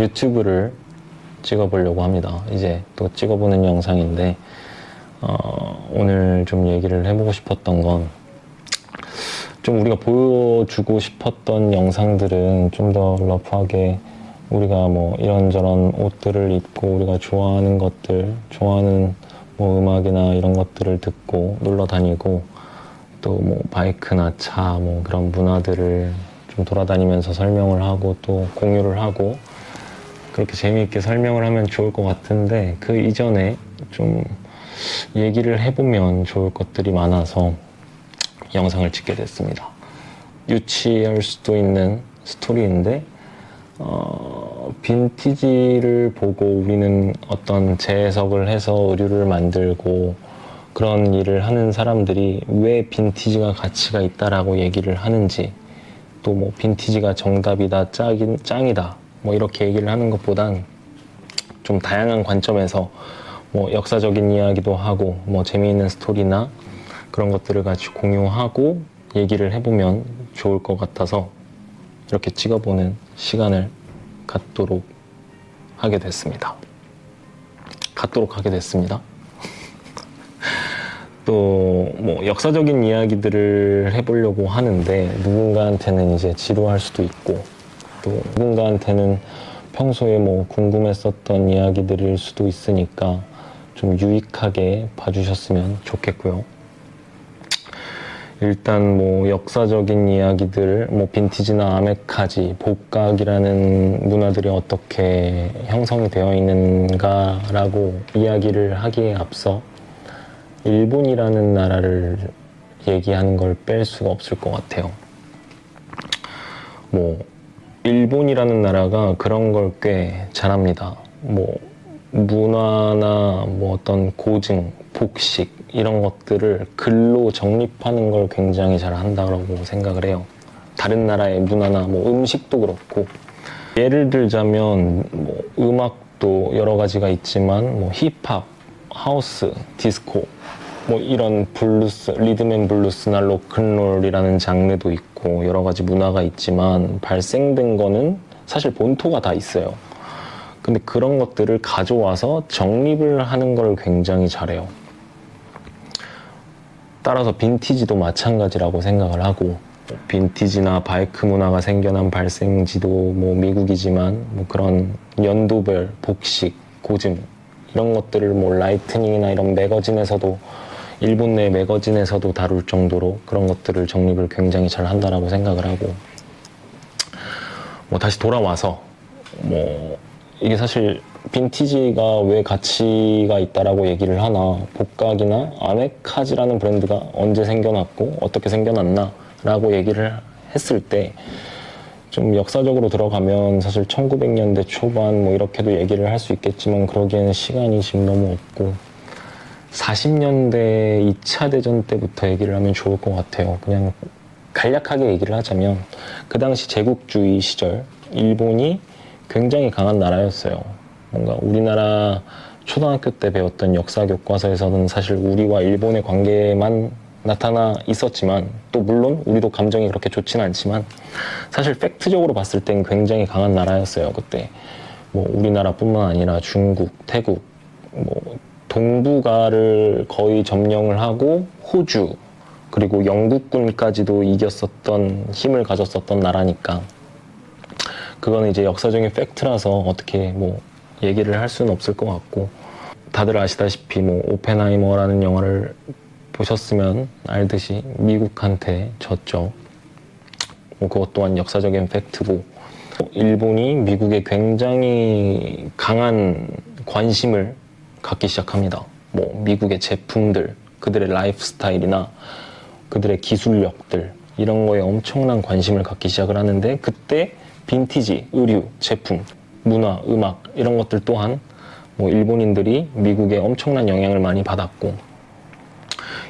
유튜브를 찍어보려고 합니다. 이제 또 찍어보는 영상인데 오늘 좀 얘기를 해보고 싶었던 건 좀 우리가 보여주고 싶었던 영상들은 좀 더 러프하게 우리가 뭐 이런저런 옷들을 입고 우리가 좋아하는 것들, 좋아하는 뭐 음악이나 이런 것들을 듣고 놀러 다니고 또 뭐 바이크나 차 뭐 그런 문화들을 좀 돌아다니면서 설명을 하고 또 공유를 하고 그렇게 재미있게 설명을 하면 좋을 것 같은데 그 이전에 좀 얘기를 해보면 좋을 것들이 많아서 영상을 찍게 됐습니다. 유치할 수도 있는 스토리인데 빈티지를 보고 우리는 어떤 재해석을 해서 의류를 만들고 그런 일을 하는 사람들이 왜 빈티지가 가치가 있다라고 얘기를 하는지 또 뭐 빈티지가 정답이다, 짱이다 뭐 이렇게 얘기를 하는 것보단 좀 다양한 관점에서 뭐 역사적인 이야기도 하고 뭐 재미있는 스토리나 그런 것들을 같이 공유하고 얘기를 해보면 좋을 것 같아서 이렇게 찍어보는 시간을 갖도록 하게 됐습니다. 또 뭐 역사적인 이야기들을 해보려고 하는데 누군가한테는 이제 지루할 수도 있고 또 누군가한테는 평소에 뭐 궁금했었던 이야기들일 수도 있으니까 좀 유익하게 봐주셨으면 좋겠고요. 일단 뭐 역사적인 이야기들, 뭐 빈티지나 아메카지, 복각이라는 문화들이 어떻게 형성이 되어 있는가라고 이야기를 하기에 앞서 일본이라는 나라를 얘기하는 걸 뺄 수가 없을 것 같아요. 뭐 일본이라는 나라가 그런 걸 꽤 잘합니다. 뭐 문화나 뭐 어떤 고증, 복식 이런 것들을 글로 정립하는 걸 굉장히 잘 한다고 생각을 해요. 다른 나라의 문화나 뭐 음식도 그렇고 예를 들자면 뭐 음악도 여러 가지가 있지만 뭐 힙합, 하우스, 디스코 뭐 이런 블루스, 리듬앤 블루스나 로큰롤이라는 장르도 있고 여러 가지 문화가 있지만 발생된 거는 사실 본토가 다 있어요. 근데 그런 것들을 가져와서 정립을 하는 걸 굉장히 잘해요. 따라서 빈티지도 마찬가지라고 생각을 하고 빈티지나 바이크 문화가 생겨난 발생지도 뭐 미국이지만 뭐 그런 연도별 복식, 고증 이런 것들을 뭐 라이트닝이나 이런 매거진에서도 일본 내 매거진에서도 다룰 정도로 그런 것들을 정립을 굉장히 잘 한다라고 생각을 하고 뭐 다시 돌아와서 뭐 이게 사실 빈티지가 왜 가치가 있다라고 얘기를 하나 복각이나 아메카지라는 브랜드가 언제 생겨났고 어떻게 생겨났나 라고 얘기를 했을 때 좀 역사적으로 들어가면 사실 1900년대 초반 뭐 이렇게도 얘기를 할 수 있겠지만 그러기에는 시간이 지금 너무 없고 40년대 2차 대전 때부터 얘기를 하면 좋을 것 같아요. 그냥 간략하게 얘기를 하자면 그 당시 제국주의 시절 일본이 굉장히 강한 나라였어요. 뭔가 우리나라 초등학교 때 배웠던 역사 교과서에서는 사실 우리와 일본의 관계만 나타나 있었지만 또 물론 우리도 감정이 그렇게 좋지는 않지만 사실 팩트적으로 봤을 땐 굉장히 강한 나라였어요. 그때 뭐 우리나라뿐만 아니라 중국, 태국, 뭐 동북아를 거의 점령을 하고 호주 그리고 영국군까지도 이겼었던 힘을 가졌었던 나라니까 그거는 이제 역사적인 팩트라서 어떻게 뭐 얘기를 할 수는 없을 것 같고 다들 아시다시피 뭐 오펜하이머라는 영화를 보셨으면 알듯이 미국한테 졌죠. 뭐 그것 또한 역사적인 팩트고 일본이 미국에 굉장히 강한 관심을 갖기 시작합니다. 뭐 미국의 제품들, 그들의 라이프 스타일이나 그들의 기술력들 이런 거에 엄청난 관심을 갖기 시작을 하는데 그때 빈티지, 의류, 제품, 문화, 음악 이런 것들 또한 뭐 일본인들이 미국에 엄청난 영향을 많이 받았고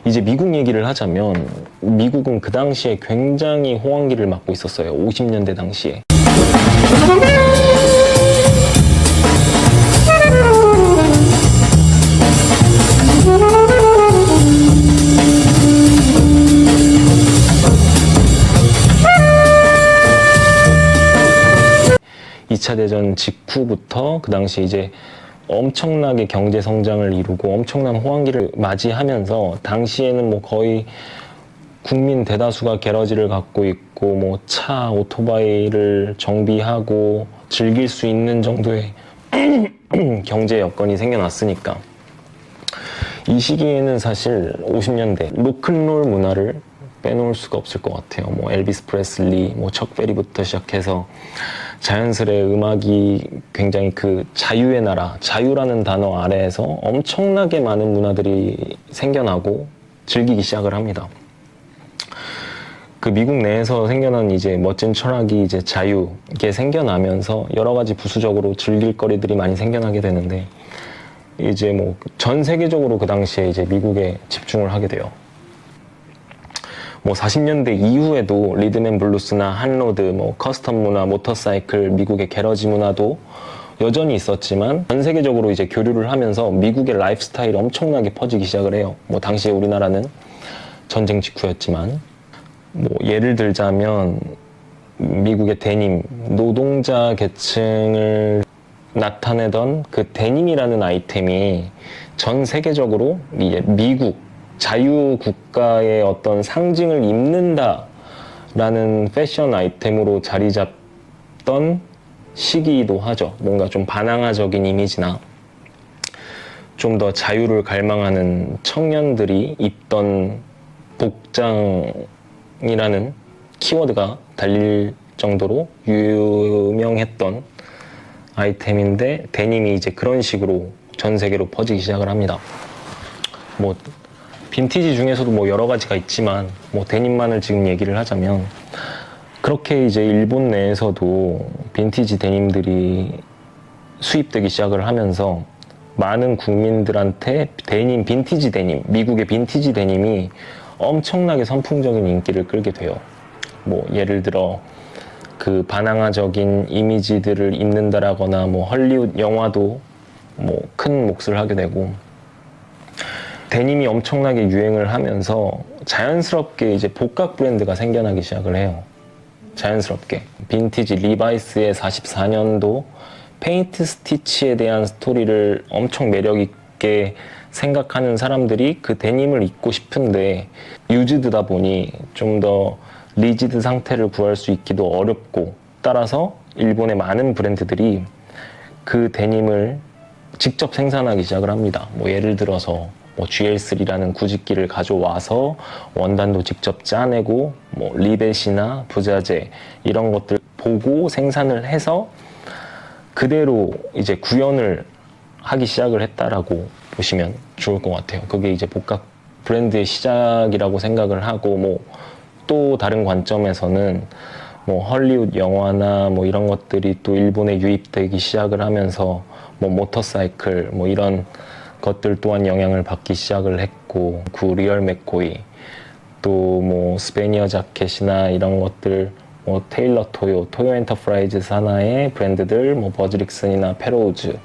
이제 미국 얘기를 하자면 미국은 그 당시에 굉장히 호황기를 맞고 있었어요. 50년대 당시에. 2차 대전 직후부터 그 당시 이제 엄청나게 경제 성장을 이루고 엄청난 호황기를 맞이하면서 당시에는 뭐 거의 국민 대다수가 게러지를 갖고 있고 뭐 차, 오토바이를 정비하고 즐길 수 있는 정도의 경제 여건이 생겨났으니까 이 시기에는 사실 50년대 로큰롤 문화를 빼놓을 수가 없을 것 같아요. 뭐 엘비스 프레슬리, 뭐 척 베리부터 시작해서 자연스레 음악이 굉장히 그 자유의 나라, 자유라는 단어 아래에서 엄청나게 많은 문화들이 생겨나고 즐기기 시작을 합니다. 그 미국 내에서 생겨난 이제 멋진 철학이 이제 자유, 이게 생겨나면서 여러 가지 부수적으로 즐길 거리들이 많이 생겨나게 되는데 이제 뭐 전 세계적으로 그 당시에 이제 미국에 집중을 하게 돼요. 뭐 40년대 이후에도 리듬앤블루스나 한로드, 뭐 커스텀 문화, 모터사이클, 미국의 게러지 문화도 여전히 있었지만 전 세계적으로 이제 교류를 하면서 미국의 라이프 스타일이 엄청나게 퍼지기 시작을 해요. 뭐 당시에 우리나라는 전쟁 직후였지만 뭐 예를 들자면 미국의 데님, 노동자 계층을 나타내던 그 데님이라는 아이템이 전 세계적으로 이제 미국 자유 국가의 어떤 상징을 입는다라는 패션 아이템으로 자리 잡던 시기이기도 하죠. 뭔가 좀 반항아적인 이미지나 좀 더 자유를 갈망하는 청년들이 입던 복장이라는 키워드가 달릴 정도로 유명했던 아이템인데 데님이 이제 그런 식으로 전 세계로 퍼지기 시작을 합니다. 뭐 빈티지 중에서도 뭐 여러 가지가 있지만 뭐 데님만을 지금 얘기를 하자면 그렇게 이제 일본 내에서도 빈티지 데님들이 수입되기 시작을 하면서 많은 국민들한테 데님, 빈티지 데님, 미국의 빈티지 데님이 엄청나게 선풍적인 인기를 끌게 돼요. 뭐 예를 들어 그 반항아적인 이미지들을 입는다라거나 뭐 헐리우드 영화도 뭐 큰 몫을 하게 되고 데님이 엄청나게 유행을 하면서 자연스럽게 이제 복각 브랜드가 생겨나기 시작을 해요. 자연스럽게 빈티지 리바이스의 44년도 페인트 스티치에 대한 스토리를 엄청 매력 있게 생각하는 사람들이 그 데님을 입고 싶은데 유즈드다 보니 좀 더 리지드 상태를 구할 수 있기도 어렵고 따라서 일본의 많은 브랜드들이 그 데님을 직접 생산하기 시작을 합니다. 뭐 예를 들어서 뭐 GL3라는 구직기를 가져와서 원단도 직접 짜내고 뭐 리벳이나 부자재 이런 것들 보고 생산을 해서 그대로 이제 구현을 하기 시작을 했다라고 보시면 좋을 것 같아요. 그게 이제 복각 브랜드의 시작이라고 생각을 하고 뭐 또 다른 관점에서는 뭐 헐리우드 영화나 뭐 이런 것들이 또 일본에 유입되기 시작을 하면서 뭐 모터사이클 뭐 이런 것들 또한 영향을 받기 시작을 했고 그 리얼 맥코이 또 뭐 스페니어 자켓이나 이런 것들 뭐 테일러 토요 엔터프라이즈 산하의 브랜드들 뭐 버즈릭슨이나 페로우즈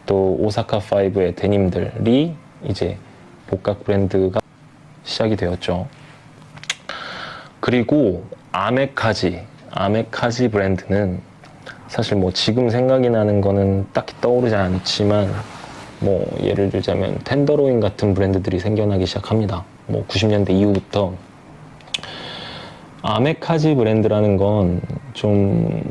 또 오사카 5의 데님들이 이제 복각 브랜드가 시작이 되었죠. 그리고 아메카지 브랜드는 사실 뭐 지금 생각이 나는 거는 딱히 떠오르지 않지만 뭐 예를 들자면 텐더로인 같은 브랜드들이 생겨나기 시작합니다. 뭐 90년대 이후부터 아메카지 브랜드라는 건 좀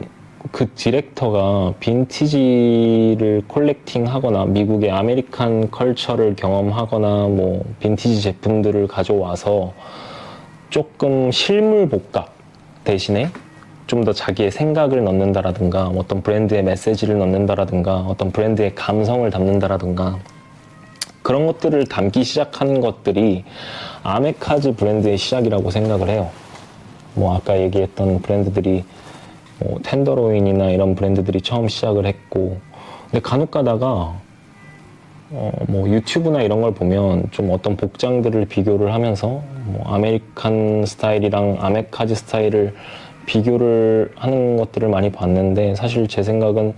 그 디렉터가 빈티지를 콜렉팅하거나 미국의 아메리칸 컬처를 경험하거나 뭐 빈티지 제품들을 가져와서 조금 실물 복각 대신에 좀 더 자기의 생각을 넣는다라든가 어떤 브랜드의 메시지를 넣는다라든가 어떤 브랜드의 감성을 담는다라든가 그런 것들을 담기 시작하는 것들이 아메카지 브랜드의 시작이라고 생각을 해요. 뭐 아까 얘기했던 브랜드들이 뭐 텐더로인이나 이런 브랜드들이 처음 시작을 했고 근데 간혹 가다가 뭐 유튜브나 이런 걸 보면 좀 어떤 복장들을 비교를 하면서 뭐 아메리칸 스타일이랑 아메카지 스타일을 비교를 하는 것들을 많이 봤는데 사실 제 생각은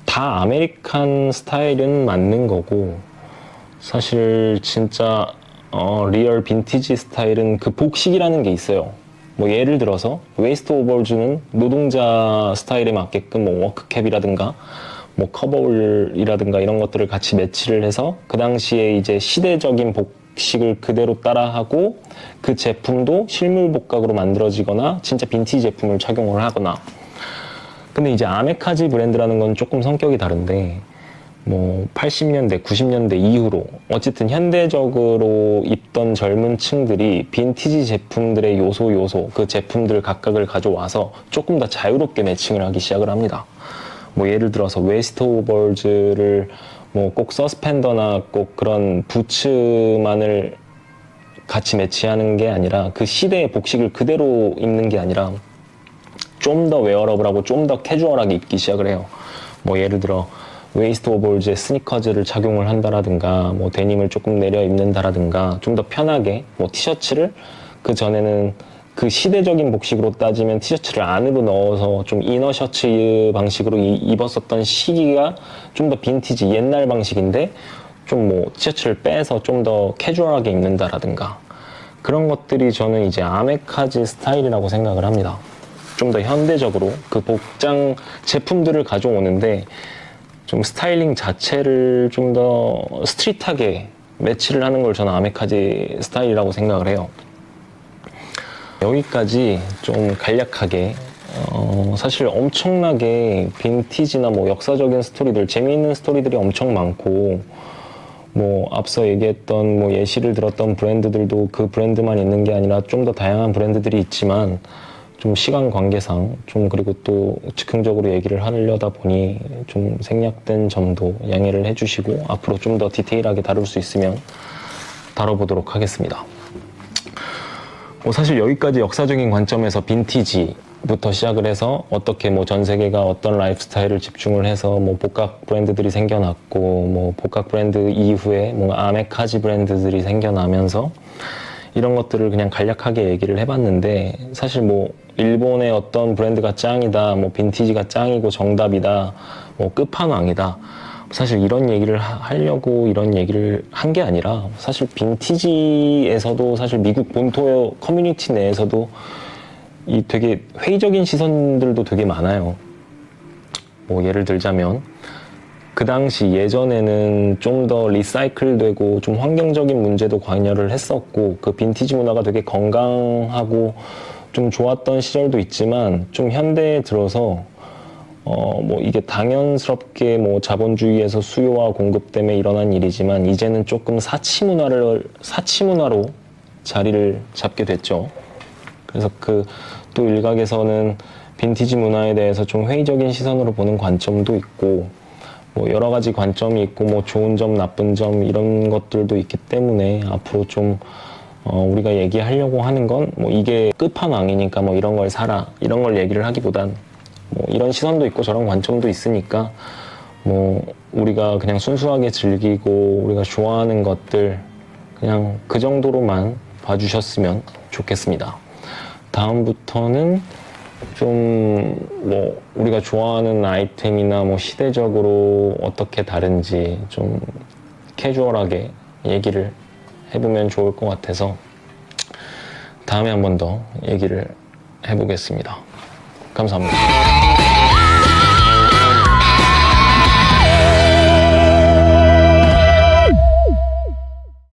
다 아메리칸 스타일은 맞는 거고 사실 진짜 리얼 빈티지 스타일은 그 복식이라는 게 있어요. 뭐 예를 들어서 웨이스트 오버즈는 노동자 스타일에 맞게끔 뭐 워크캡이라든가 뭐 커버홀이라든가 이런 것들을 같이 매치를 해서 그 당시에 이제 시대적인 복식을 그대로 따라하고 그 제품도 실물 복각으로 만들어지거나 진짜 빈티지 제품을 착용을 하거나. 근데 이제 아메카지 브랜드라는 건 조금 성격이 다른데 뭐 80년대, 90년대 이후로 어쨌든 현대적으로 입던 젊은 층들이 빈티지 제품들의 요소 그 제품들 각각을 가져와서 조금 더 자유롭게 매칭을 하기 시작을 합니다. 뭐 예를 들어서 웨스트 오버즈를 뭐 꼭 서스펜더나 꼭 그런 부츠만을 같이 매치하는 게 아니라 그 시대의 복식을 그대로 입는 게 아니라 좀 더 웨어러블하고 좀 더 캐주얼하게 입기 시작을 해요. 뭐 예를 들어 웨이스트 오버즈의 스니커즈를 착용을 한다라든가 뭐 데님을 조금 내려 입는다라든가 좀 더 편하게 뭐 티셔츠를 그 전에는 그 시대적인 복식으로 따지면 티셔츠를 안으로 넣어서 좀 이너 셔츠 방식으로 입었었던 시기가 좀 더 빈티지 옛날 방식인데 좀 뭐 티셔츠를 빼서 좀 더 캐주얼하게 입는다라든가 그런 것들이 저는 이제 아메카지 스타일이라고 생각을 합니다. 좀 더 현대적으로 그 복장 제품들을 가져오는데 좀 스타일링 자체를 좀 더 스트릿하게 매치를 하는 걸 저는 아메카지 스타일이라고 생각을 해요. 여기까지 좀 간략하게 사실 엄청나게 빈티지나 뭐 역사적인 스토리들, 재미있는 스토리들이 엄청 많고 뭐 앞서 얘기했던 뭐 예시를 들었던 브랜드들도 그 브랜드만 있는 게 아니라 좀 더 다양한 브랜드들이 있지만 좀 시간 관계상 좀 그리고 또 즉흥적으로 얘기를 하려다 보니 좀 생략된 점도 양해를 해주시고 앞으로 좀 더 디테일하게 다룰 수 있으면 다뤄보도록 하겠습니다. 뭐 사실 여기까지 역사적인 관점에서 빈티지부터 시작을 해서 어떻게 뭐 전 세계가 어떤 라이프 스타일을 집중을 해서 뭐 복각 브랜드들이 생겨났고 뭐 복각 브랜드 이후에 뭔가 아메카지 브랜드들이 생겨나면서 이런 것들을 그냥 간략하게 얘기를 해봤는데 사실 뭐 일본의 어떤 브랜드가 짱이다, 뭐 빈티지가 짱이고 정답이다, 뭐 끝판왕이다. 사실 이런 얘기를 하려고 이런 얘기를 한 게 아니라 사실 빈티지에서도 사실 미국 본토 커뮤니티 내에서도 이 되게 회의적인 시선들도 되게 많아요. 뭐 예를 들자면 그 당시 예전에는 좀 더 리사이클되고 좀 환경적인 문제도 관여를 했었고 그 빈티지 문화가 되게 건강하고 좀 좋았던 시절도 있지만 좀 현대에 들어서 뭐 이게 당연스럽게 뭐 자본주의에서 수요와 공급 때문에 일어난 일이지만 이제는 조금 사치 문화로 자리를 잡게 됐죠. 그래서 그 또 일각에서는 빈티지 문화에 대해서 좀 회의적인 시선으로 보는 관점도 있고 뭐 여러 가지 관점이 있고 뭐 좋은 점, 나쁜 점 이런 것들도 있기 때문에 앞으로 좀 우리가 얘기하려고 하는 건 뭐 이게 끝판왕이니까 뭐 이런 걸 사라 이런 걸 얘기를 하기보단 뭐 이런 시선도 있고 저런 관점도 있으니까 뭐 우리가 그냥 순수하게 즐기고 우리가 좋아하는 것들 그냥 그 정도로만 봐주셨으면 좋겠습니다. 다음부터는 좀 뭐 우리가 좋아하는 아이템이나 뭐 시대적으로 어떻게 다른지 좀 캐주얼하게 얘기를 해보면 좋을 것 같아서 다음에 한 번 더 얘기를 해보겠습니다. 감사합니다.